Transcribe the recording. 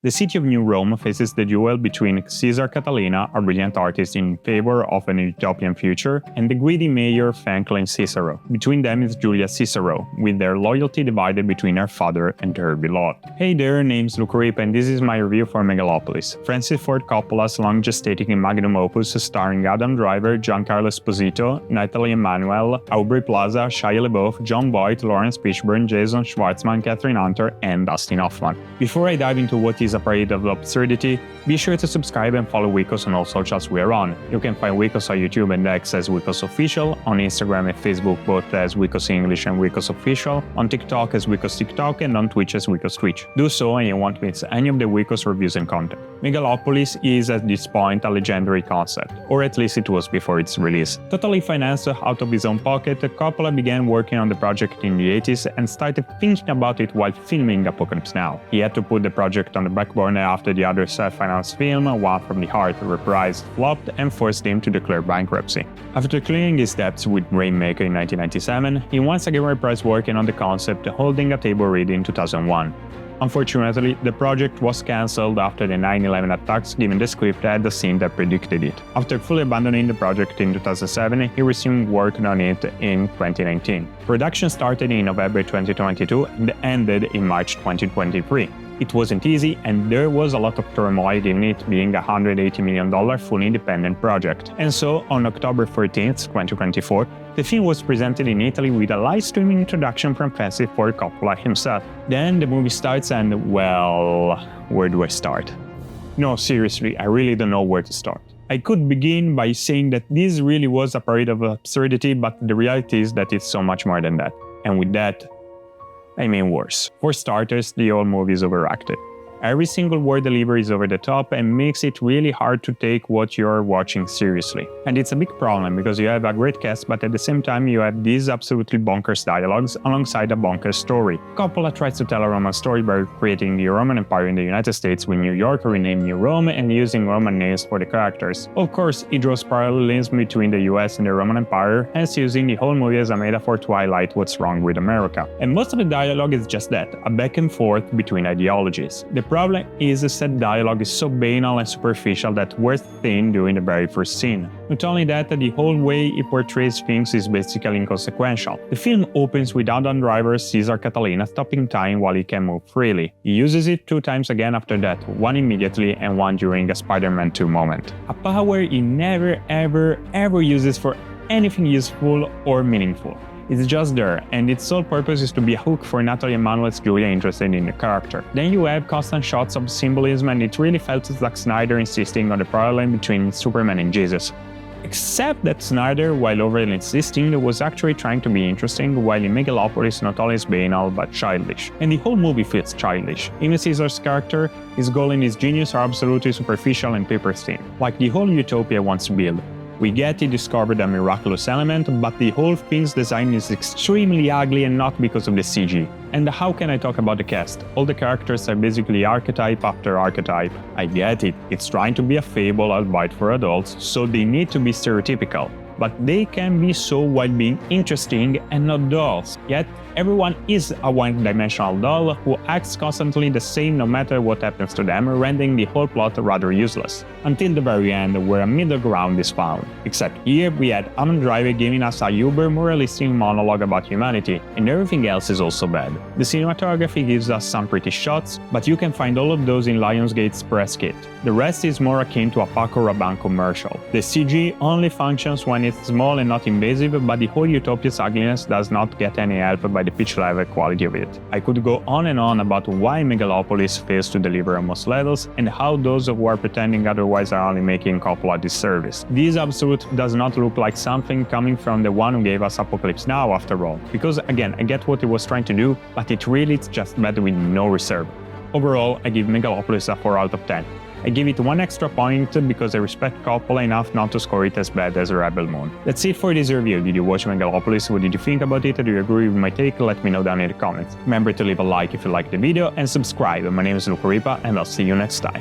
The city of New Rome faces the duel between Caesar Catalina, a brilliant artist in favor of an utopian future, and the greedy mayor Franklin Cicero. Between them is Julia Cicero, with their loyalty divided between her father and her beloved. Hey there, name's Luca Ripa, and this is my review for Megalopolis, Francis Ford Coppola's long-gestating magnum opus starring Adam Driver, Giancarlo Esposito, Natalie Emmanuel, Aubrey Plaza, Shia LaBeouf, Jon Voight, Lawrence Fishburne, Jason Schwartzman, Catherine Hunter, and Dustin Hoffman. Before I dive into what is a parade of absurdity, be sure to subscribe and follow Wikos on all socials we are on. You can find Wikos on YouTube and X as Wikos Official, on Instagram and Facebook both as Wikos English and Wikos Official, on TikTok as Wikos TikTok, and on Twitch as Wikos Twitch. Do so and you won't miss any of the Wikos reviews and content. Megalopolis is at this point a legendary concept, or at least it was before its release. Totally financed out of his own pocket, Coppola began working on the project in the 80s and started thinking about it while filming Apocalypse Now. He had to put the project on the back burner after the other self-financed film, One from the Heart, reprised, flopped, and forced him to declare bankruptcy. After clearing his debts with Rainmaker in 1997, he once again reprised working on the concept, holding a table read in 2001. Unfortunately, the project was cancelled after the 9/11 attacks, given the script had the scene that predicted it. After fully abandoning the project in 2007, he resumed work on it in 2019. Production started in November 2022 and ended in March 2023. It wasn't easy, and there was a lot of turmoil in it being a $180 million fully independent project. And so, on October 14th, 2024, the film was presented in Italy with a live streaming introduction from Francis Ford Coppola himself. Then the movie starts and, well, where do I start? No, seriously, I really don't know where to start. I could begin by saying that this really was a parade of absurdity, but the reality is that it's so much more than that. And with that, I mean worse. For starters, the whole movie is overacted. Every single word delivery is over the top and makes it really hard to take what you're watching seriously. And it's a big problem because you have a great cast, but at the same time you have these absolutely bonkers dialogues alongside a bonkers story. Coppola tries to tell a Roman story by creating the Roman Empire in the United States with New York renamed New Rome and using Roman names for the characters. Of course, he draws parallelism between the US and the Roman Empire, hence using the whole movie as a metaphor to highlight what's wrong with America. And most of the dialogue is just that, a back and forth between ideologies. The problem is that dialogue is so banal and superficial that wears thin during the very first scene. Not only that, the whole way he portrays things is basically inconsequential. The film opens with Adam Driver's Caesar Catalina stopping time while he can move freely. He uses it 2 times again after that, one immediately and one during a Spider-Man 2 moment. A power he never ever uses for anything useful or meaningful. It's just there, and its sole purpose is to be a hook for Natalie Emmanuel's Julia interested in the character. Then you have constant shots of symbolism, and it really felt Zack Snyder insisting on the parallel between Superman and Jesus. Except that Snyder, while overly insisting, was actually trying to be interesting, while in Megalopolis not only is banal but childish. And the whole movie feels childish. Even Caesar's character, his goal and his genius are absolutely superficial and paper thin, like the whole utopia wants to build. We get he discovered a miraculous element, but the whole thing's design is extremely ugly and not because of the CG. And how can I talk about the cast? All the characters are basically archetype after archetype. I get it, it's trying to be a fable albeit for adults, so they need to be stereotypical. But they can be so while being interesting and not dolls. Yet, everyone is a one-dimensional doll who acts constantly the same no matter what happens to them, rendering the whole plot rather useless. Until the very end, where a middle ground is found. Except here, we had Adam Driver giving us a uber-moralistic monologue about humanity, and everything else is also bad. The cinematography gives us some pretty shots, but you can find all of those in Lionsgate's press kit. The rest is more akin to a Paco Rabanne commercial. The CG only functions when it's small and not invasive, but the whole utopia's ugliness does not get any help by the pitch level quality of it. I could go on and on about why Megalopolis fails to deliver on most levels, and how those who are pretending otherwise are only making Coppola a disservice. This absolute does not look like something coming from the one who gave us Apocalypse Now after all, because again, I get what he was trying to do, but it really is just bad with no reserve. Overall, I give Megalopolis a 4 out of 10. I give it 1 extra point because I respect Coppola enough not to score it as bad as Rebel Moon. That's it for this review. Did you watch Megalopolis? What did you think about it? Do you agree with my take? Let me know down in the comments. Remember to leave a like if you liked the video and subscribe. My name is Luca Ripa and I'll see you next time.